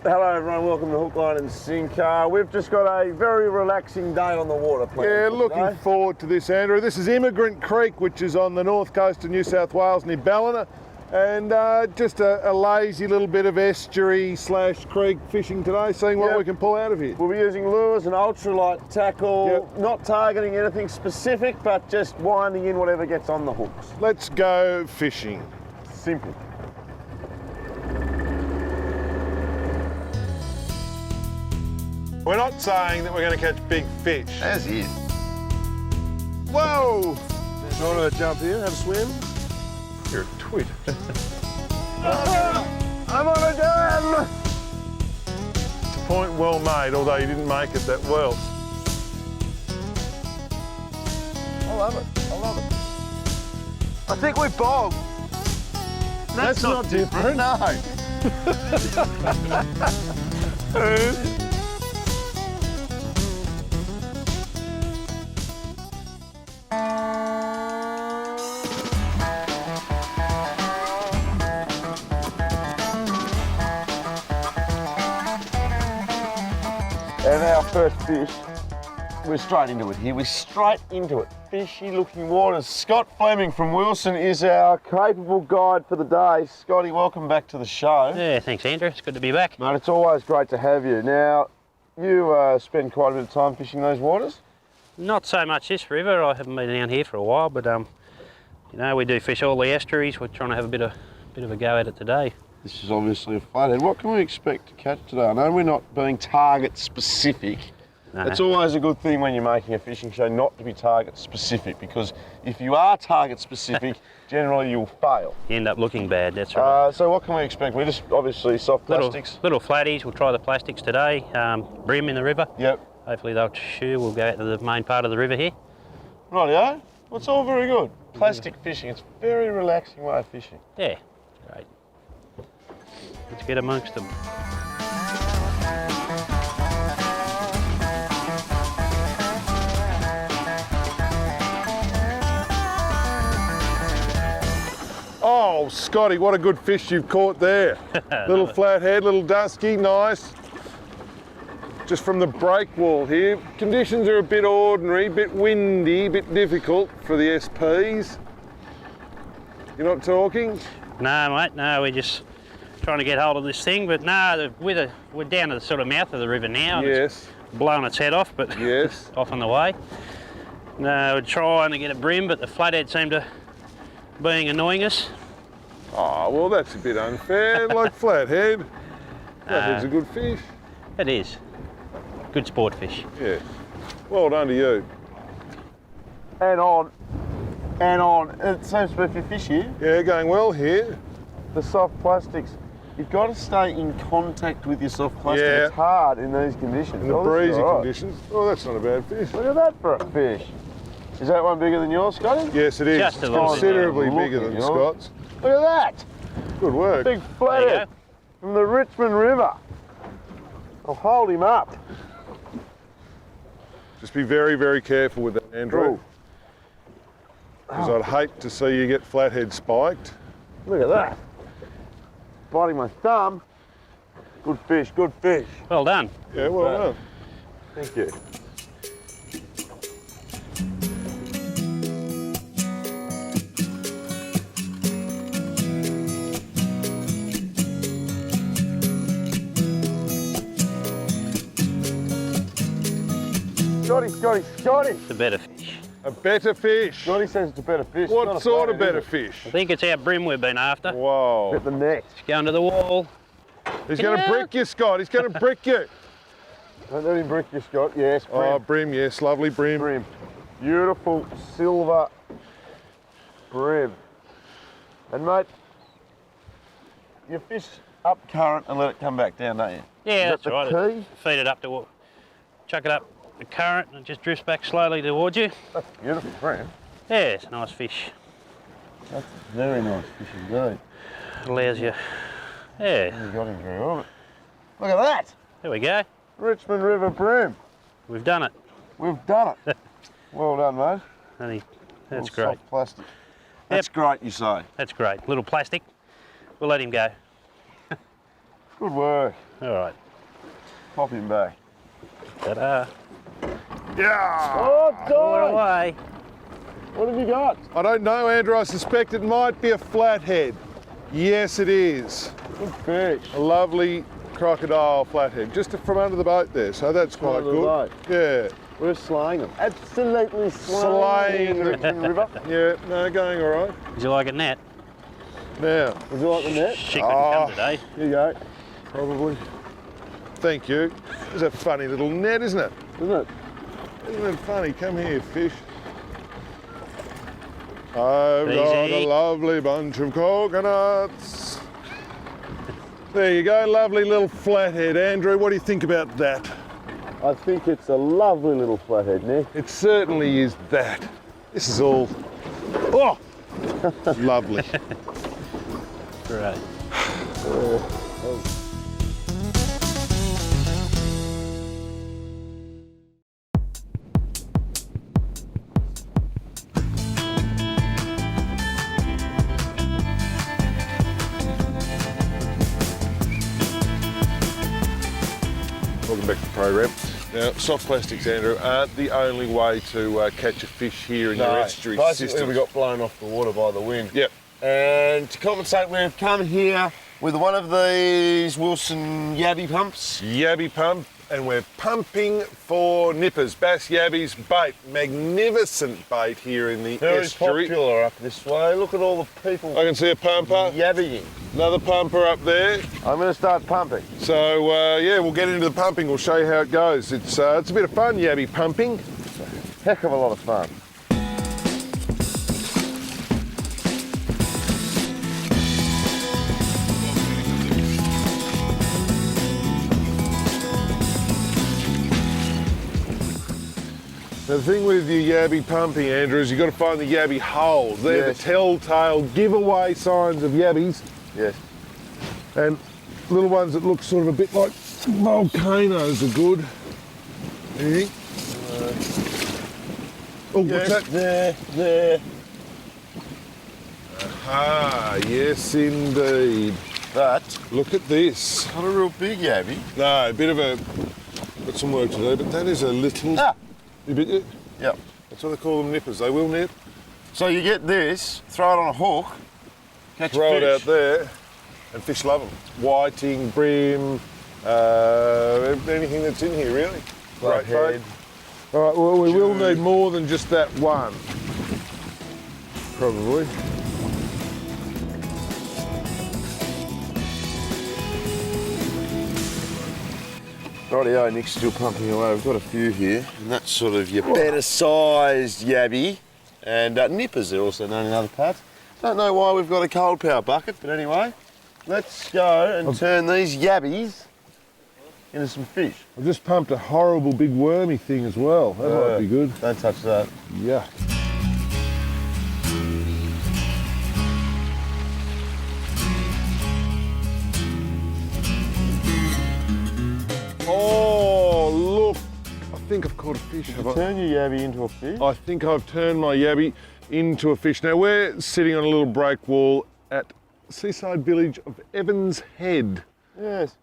Hello everyone, welcome to Hook, Line and Sinker. We've just got a very relaxing day on the water planned. Yeah, looking forward to this, Andrew. This is Immigrant Creek, which is on the north coast of New South Wales near Ballina, and just a lazy little bit of estuary / creek fishing today, seeing what we can pull out of here. We'll be using lures and ultralight tackle, not targeting anything specific, but just winding in whatever gets on the hooks. Let's go fishing. Simple. We're not saying that we're going to catch big fish. As is. Whoa! You want to jump here, have a swim? You're a twit. I'm on again! It's a point well made, although you didn't make it that well. I love it, I love it. I think we bogged. That's not different. No. And our first fish, we're straight into it here. We're straight into it. Fishy looking waters. Scott Fleming from Wilson is our capable guide for the day. Scotty, welcome back to the show. Yeah, thanks Andrew, it's good to be back. Mate, it's always great to have you. Now, you spend quite a bit of time fishing those waters? Not so much this river, I haven't been down here for a while, but you know, we do fish all the estuaries. We're trying to have a bit of a go at it today. This is obviously a flathead. What can we expect to catch today? I know we're not being target specific. No. It's always a good thing when you're making a fishing show not to be target specific, because if you are target specific, generally you'll fail. You end up looking bad, that's right. So what can we expect? We're just obviously soft plastics. Little flatties, we'll try the plastics today. Brim in the river. Yep. Hopefully they'll chew. We'll go out to the main part of the river here. Rightio. Well, it's all very good. Plastic fishing, it's a very relaxing way of fishing. Yeah, great. Let's get amongst them. Oh, Scotty, what a good fish you've caught there. Little flathead, little dusky, nice. Just from the break wall here. Conditions are a bit ordinary, a bit windy, a bit difficult for the SPs. You're not talking? No, mate, no, we're just trying to get hold of this thing, but no, we're down to the sort of mouth of the river now. Yes. It's blowing its head off, but yes. It's off on the way. No, we're trying to get a brim, but the flathead seemed to being annoying us. Oh, well, that's a bit unfair, like flathead. Flathead's a good fish. It is. Good sport fish. Yeah. Well done to you. And on. And on. It seems to be for fish here. Yeah, going well here. The soft plastics. You've got to stay in contact with your soft plastic. Yeah. It's hard in these conditions. In the breezy conditions. Oh, that's not a bad fish. Look at that for a fish. Is that one bigger than yours, Scotty? Yes, it is. Just a it's little bit. considerably bigger than Scott's. Look at that. Good work. Big flathead from the Richmond River. I'll hold him up. Just be very, very careful with that, Andrew. Because I'd hate to see you get flathead spiked. Look at that. Biting my thumb. Good fish, good fish. Well done. Yeah, well done. Thank you. Scotty. It's a better fish. A better fish. Scotty says it's a better fish. What sort of better fish? I think it's our brim we've been after. Whoa. At the neck. It's going to the wall. He's going to brick you, Scott. He's going to brick you. Don't let him brick you, Scott. Yes, brim. Oh, brim, yes. Lovely brim. Brim. Beautiful silver brim. And mate, you fish up current and let it come back down, don't you? Yeah, Is that's that right. the key? Feed it up to, chuck it up the current and it just drifts back slowly towards you. That's beautiful brim. Yeah, it's a nice fish. That's very nice fish indeed. It allows you, yeah. You got him very well. Look at that. There we go. Richmond River brim. We've done it. We've done it. Well done, mate. That's Little great. Soft plastic. That's great, you say. That's great. Little plastic. We'll let him go. Good work. All right. Pop him back. Ta-da. Yeah! Oh, Pull it dive! away. What have you got? I don't know, Andrew. I suspect it might be a flathead. Yes, it is. Good fish. A lovely crocodile flathead, just from under the boat there. So that's quite Under the good. boat. Yeah. We're slaying them. Absolutely slaying the Richmond River. Yeah. No, going all right. Would you like a net? Now, Would you like the net? She couldn't come today. Here you go. probably. Thank you. It's a funny little net, isn't it? Isn't it? Isn't it funny? Come here, fish. I've Easy. got a lovely bunch of coconuts. There you go, lovely little flathead. Andrew, what do you think about that? I think it's a lovely little flathead, Nick. It certainly is that. This is all, oh, lovely. Right. Welcome back to the program. Now, soft plastics, Andrew, aren't the only way to catch a fish here in your estuary basically system. we got blown off the water by the wind. Yep. And to compensate, we've come here with one of these Wilson yabby pumps. Yabby pump, and we're pumping for nippers, bass, yabbies, bait. Magnificent bait here in the Very estuary. popular up this way. Look at all the people I can see a pumper, yabbying. another pumper up there. I'm going to start pumping. So yeah, we'll get into the pumping. We'll show you how it goes. It's a bit of fun, yabby pumping. Heck of a lot of fun. Now, the thing with your yabby pumping, Andrew, is you've got to find the yabby holes. They're Yes. the telltale giveaway signs of yabbies. Yes. And little ones that look sort of a bit like volcanoes are good. Anything? Oh, what's that? There. Ah, yes indeed. That, Look at this. not a real big yabby. No, a bit of a, got some work to do, but that is a little, Ah. That's Yep. what they call them, nippers. They will nip. So you get this, throw it on a hook, catch Throw a it fish. out there, and fish love them. Whiting, brim, anything that's in here really. Great Flathead. bait. All right, well, we will need more than just that one. Probably. Rightio, Nick's still pumping away. We've got a few here, and that's sort of your better sized yabby. And nippers, they're also known in other parts. Don't know why we've got a cold power bucket, but anyway, let's go and turn these yabbies into some fish. I just pumped a horrible big wormy thing as well. That might be good. Don't touch that. Yeah. Oh, look. I think I've caught a fish, have I? Turn your yabby into a fish. I think I've turned my yabby into a fish. Now, we're sitting on a little break wall at seaside village of Evans Head. Yes.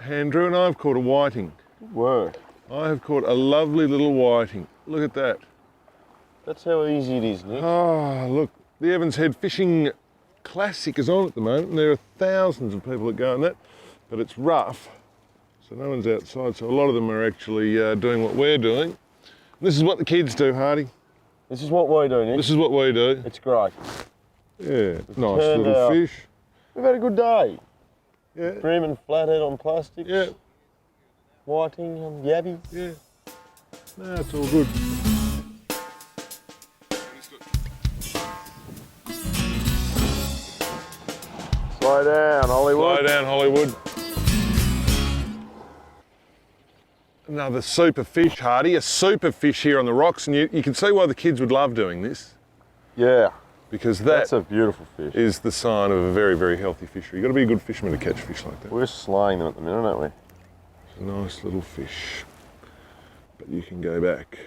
Andrew and I have caught a whiting. Good work. I have caught a lovely little whiting. Look at that. That's how easy it is, Nick. Oh, look, the Evans Head Fishing Classic is on at the moment, and there are thousands of people that go on that, but it's rough, so no one's outside, so a lot of them are actually doing what we're doing. This is what the kids do, Hardy. This is what we do, Nick. This is what we do. It's great. Yeah, nice turned little out. fish. We've had a good day. Yeah, Brim and flathead on plastics. yeah, Whiting on yabby. yeah. No, it's all good. Slow down, Hollywood. Slow down, Hollywood. Another super fish, Hardy, a super fish here on the rocks, and you can see why the kids would love doing this, Yeah, because that's that a beautiful fish. is the sign of a very, very healthy fishery. You've got to be a good fisherman to catch fish like that. We're slaying them at the minute, aren't we? It's a nice little fish, but you can go back.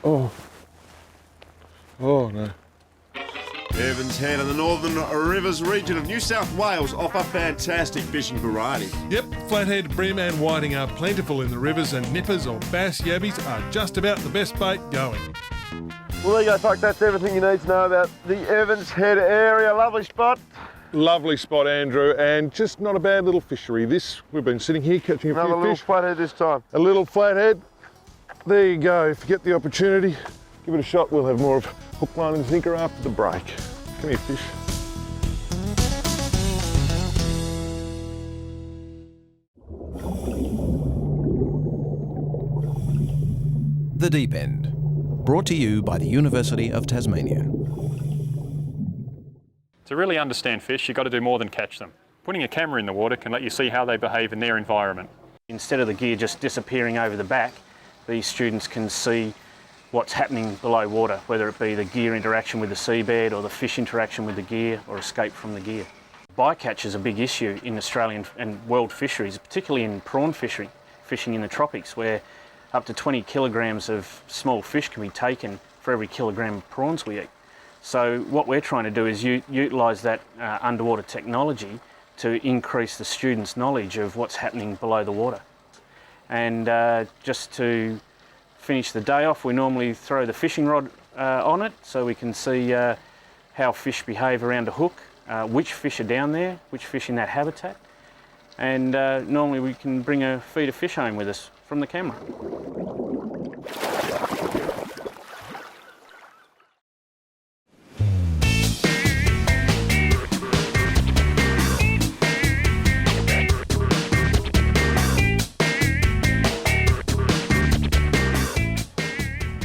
Oh. Oh, no. Evans Head and the Northern Rivers region of New South Wales offer fantastic fishing varieties. Yep, flathead, bream and whiting are plentiful in the rivers, and nippers or bass yabbies are just about the best bait going. Well, there you go, folks. That's everything you need to know about the Evans Head area. Lovely spot. Lovely spot, Andrew, and just not a bad little fishery. We've been sitting here catching a Another few little fish. flathead this time. A little flathead. There you go. If you get the opportunity, give it a shot. We'll have more of hook, line and sinker after the break. Come here, fish. The Deep End, brought to you by the University of Tasmania. To really understand fish, you've got to do more than catch them. Putting a camera in the water can let you see how they behave in their environment. Instead of the gear just disappearing over the back, these students can see what's happening below water, whether it be the gear interaction with the seabed or the fish interaction with the gear or escape from the gear. Bycatch is a big issue in Australian and world fisheries, particularly in prawn fishery, fishing in the tropics, where up to 20 kilograms of small fish can be taken for every kilogram of prawns we eat. So what we're trying to do is utilise that underwater technology to increase the students' knowledge of what's happening below the water. And just to finish the day off, we normally throw the fishing rod on it so we can see how fish behave around a hook, which fish are down there, which fish in that habitat. And normally we can bring a feed of fish home with us from the camera.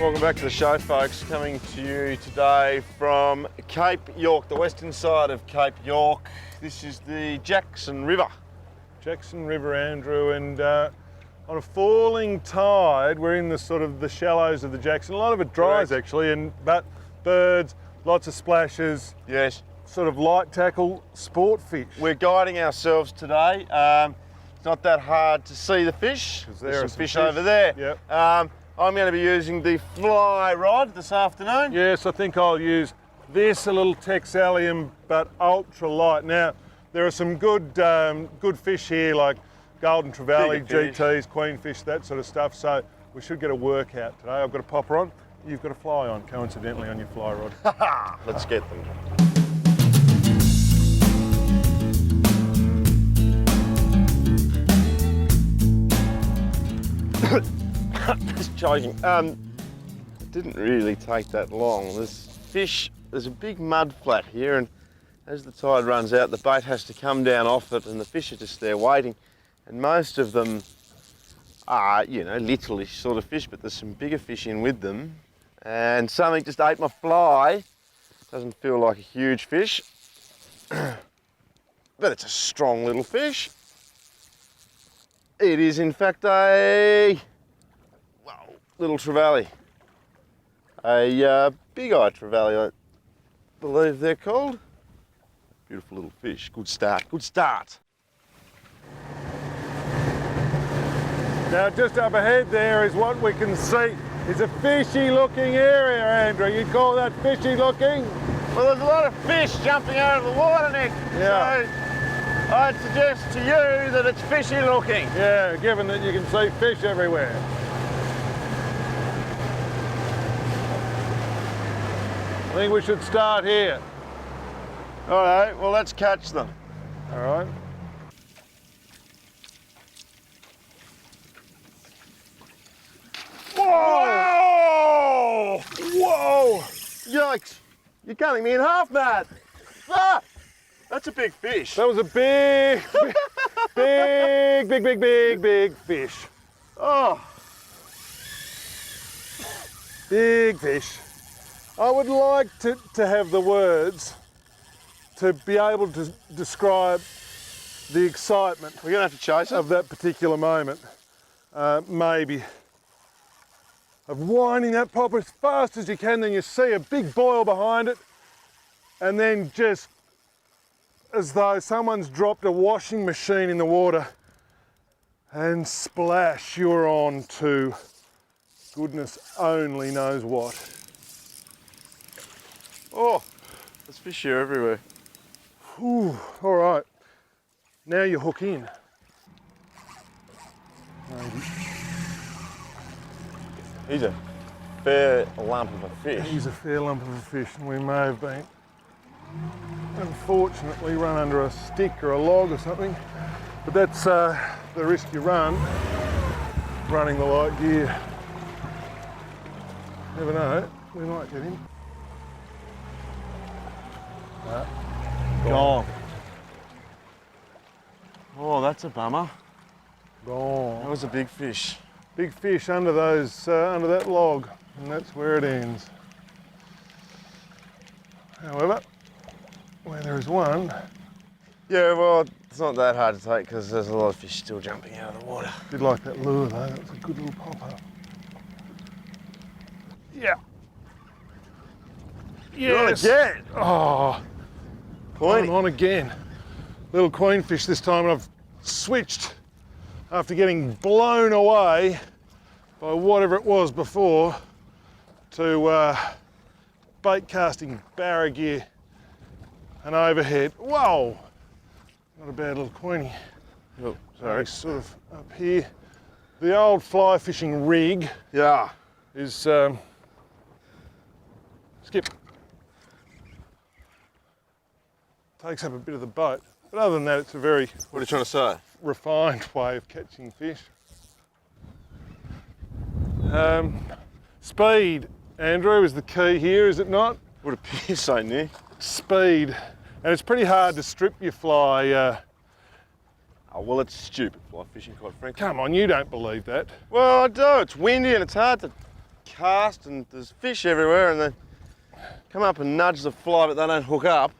Welcome back to the show, folks. Coming to you today from Cape York, the western side of Cape York. This is the Jackson River. Jackson River, Andrew, and on a falling tide, we're in the sort of the shallows of the Jackson. A lot of it dries, Correct. actually, but birds, lots of splashes. Yes. Sort of light tackle sport fish. We're guiding ourselves today. It's not that hard to see the fish. There's some fish over there. Yep. I'm going to be using the fly rod this afternoon. Yes, I think I'll use this, a little Texalium, but ultra light. Now, there are some good fish here, like golden trevally, Bigger fish. GTs, queenfish, that sort of stuff. So we should get a workout today. I've got a popper on. You've got a fly on, coincidentally, on your fly rod. Let's get them. Just joking. It didn't really take that long. There's a big mud flat here, and as the tide runs out, the bait has to come down off it, and the fish are just there waiting. And most of them are, littleish sort of fish, but there's some bigger fish in with them. And something just ate my fly. Doesn't feel like a huge fish, but it's a strong little fish. It is, in fact, a little trevally. A big-eyed trevally, I believe they're called. Beautiful little fish. Good start, good start. Now, just up ahead there is what we can see. It's a fishy-looking area, Andrew. You'd call that fishy-looking? Well, there's a lot of fish jumping out of the water, Nick. Yeah. So I'd suggest to you that it's fishy-looking. Yeah, given that you can see fish everywhere. I think we should start here. All right, well, let's catch them. All right. Whoa! Whoa! Yikes! You're cutting me in half, Matt. Ah! That's a big fish. That was a big fish. Oh! Big fish. I would like to have the words to be able to describe the excitement We're gonna have to chase it. of that particular moment. Maybe. Of winding that popper as fast as you can, then you see a big boil behind it, and then just as though someone's dropped a washing machine in the water, and splash, you're on to goodness only knows what. Oh, There's fish here everywhere. Ooh, all right. Now you hook in. Maybe. He's a fair lump of a fish. He's a fair lump of a fish, and we may have been, unfortunately, run under a stick or a log or something. But that's the risk you run running the light gear. Never know, we might get him. Gone. Oh, that's a bummer. Gone. That was a big fish. Big fish under those, under that log, and that's where it ends. However, where there is one. Yeah, well, it's not that hard to take because there's a lot of fish still jumping out of the water. Did like that lure though, that's a good little popper. Yeah. You're on Yes. again. Oh, Pointy. I'm on again. Little queenfish this time, and I've switched after getting blown away by whatever it was before to bait casting barra gear and overhead. Whoa! Not a bad little queenie. Oh, Sorry, sorry. sort of up here. The old fly fishing rig Yeah. is skip. Takes up a bit of the boat, but other than that, it's a very What are you trying to say? refined way of catching fish. Speed, Andrew, is the key here, is it not? Would appear so, Nick. Speed, and it's pretty hard to strip your fly. Oh, well, it's stupid fly fishing, quite frankly. Come on, you don't believe that. Well, I do. It's windy and it's hard to cast, and there's fish everywhere, and they come up and nudge the fly, but they don't hook up.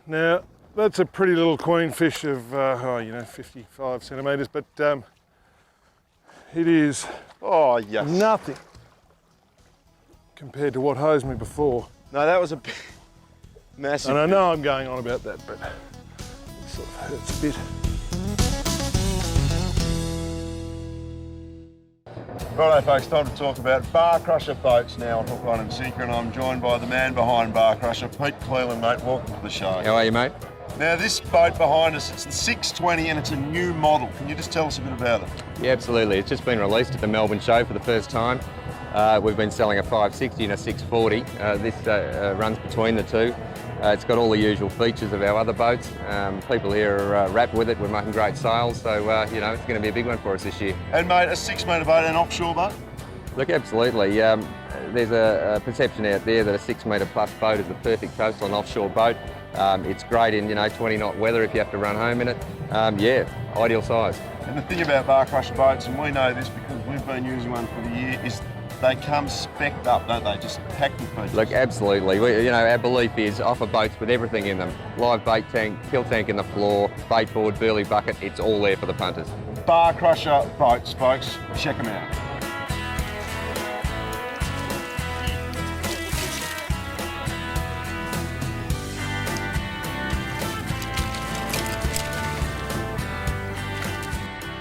Now, that's a pretty little queenfish of, 55 centimetres, but it is Oh, yes. nothing compared to what hosed me before. No, that was a big, massive. And I know I'm going on about that, but it sort of hurts a bit. Righto, folks, time to talk about bar crusher boats now on Hook, Line and Sinker, and I'm joined by the man behind Bar Crusher, Pete Cleland, mate. Welcome to the show. How are you, mate? Now, this boat behind us, it's the 620 and it's a new model. Can you just tell us a bit about it? Yeah, absolutely. It's just been released at the Melbourne show for the first time. We've been selling a 560 and a 640. This runs between the two. It's got all the usual features of our other boats. People here are wrapped with it. We're making great sales, so it's going to be a big one for us this year. And mate, a 6 metre boat and offshore boat? Look, absolutely. There's a perception out there that a 6 metre plus boat is the perfect coastal and offshore boat. It's great in 20 knot weather if you have to run home in it. Yeah, ideal size. And the thing about Bar Crusher boats, and we know this because we've been using one for the year, is they come specced up, don't they? Just packed with features. Look, absolutely. Our belief is offer boats with everything in them. Live bait tank, kill tank in the floor, bait board, burley bucket, it's all there for the punters. Bar Crusher boats, folks. Check them out.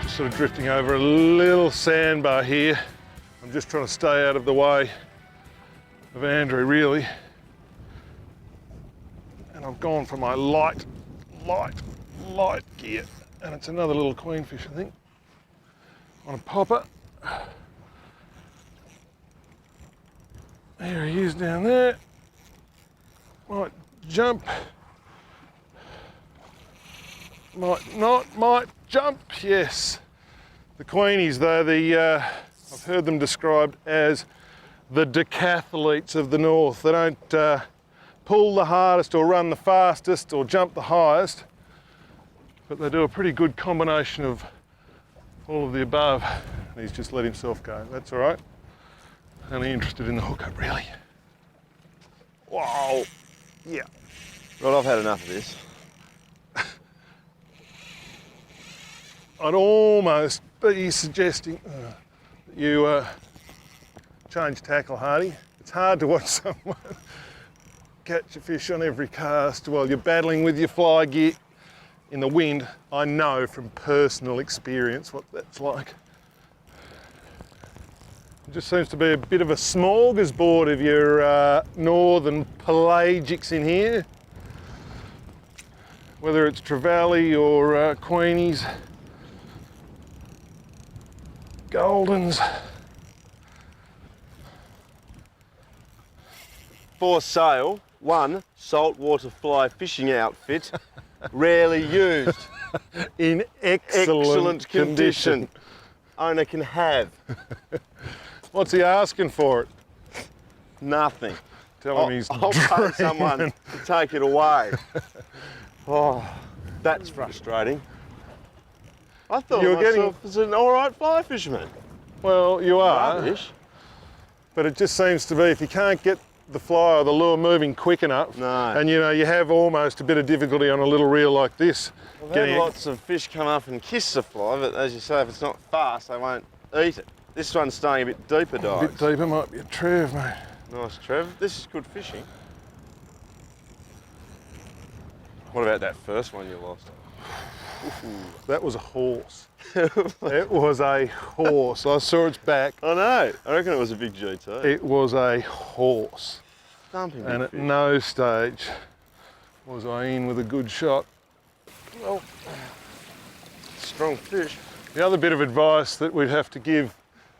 Just sort of drifting over a little sandbar here. I'm just trying to stay out of the way of Andrew, really. And I've gone for my light gear. And it's another little queenfish, I think, on a popper. There he is down there. Might jump. Might not, might jump, yes. The queenies though, I've heard them described as the decathletes of the north. They don't pull the hardest or run the fastest or jump the highest, but they do a pretty good combination of all of the above. And he's just let himself go, that's all right. Only interested in the hookup, really. Whoa, yeah. Right, I've had enough of this. I'd almost be suggesting that you change tackle, Hardy. It's hard to watch someone catch a fish on every cast while you're battling with your fly gear in the wind. I know from personal experience what that's like. It just seems to be a bit of a smorgasbord of your northern pelagics in here. whether it's trevally or queenies, goldens. For sale, one saltwater fly fishing outfit, rarely used. In excellent condition. Owner can have. What's he asking for it? Nothing. Tell him he's I'll pay someone to take it away. Oh, that's frustrating. I thought You're myself as an all right fly fisherman. Well, you are, Rubbish. but it just seems to be if you can't get the fly or the lure moving quick enough, No. and you know, you have almost a bit of difficulty on a little reel like this. I've had lots of fish come up and kiss the fly, but as you say, if it's not fast, they won't eat it. This one's staying a bit deeper, A Dykes. bit deeper might be a trev, mate. Nice, Trev. This is good fishing. What about that first one you lost? That was a horse. It was a horse. I saw its back. I know. I reckon it was a big GT. It was a horse. Thumping big And at fish. no stage was I in with a good shot. Well, strong fish. The other bit of advice that we'd have to give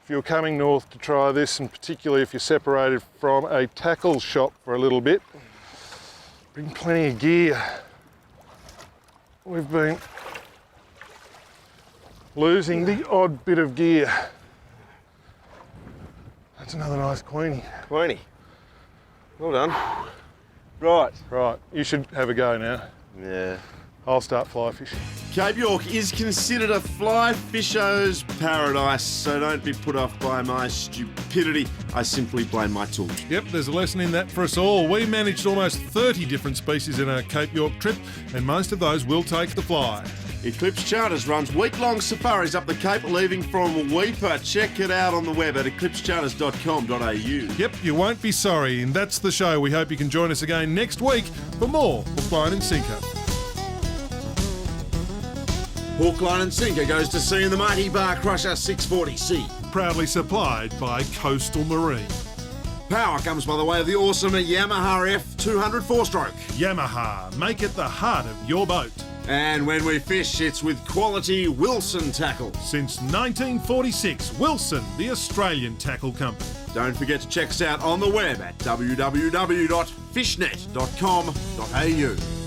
if you're coming north to try this, and particularly if you're separated from a tackle shop for a little bit, bring plenty of gear. We've been losing the odd bit of gear. That's another nice queenie. Queenie. Well done. Right. Right, you should have a go now. Yeah. I'll start fly fishing. Cape York is considered a fly fisher's paradise, so don't be put off by my stupidity. I simply blame my tools. Yep, there's a lesson in that for us all. We managed almost 30 different species in our Cape York trip, and most of those will take the fly. Eclipse Charters runs week-long safaris up the Cape, leaving from Weeper. Check it out on the web at eclipsecharters.com.au. Yep, you won't be sorry, and that's the show. We hope you can join us again next week for more Hook, Line and Sinker. Hook, line and sinker goes to sea in the mighty Bar Crusher 640C. Proudly supplied by Coastal Marine. Power comes by the way of the awesome Yamaha F200 4-stroke. Yamaha, make it the heart of your boat. And when we fish, it's with quality Wilson tackle. Since 1946, Wilson, the Australian tackle company. Don't forget to check us out on the web at www.fishnet.com.au.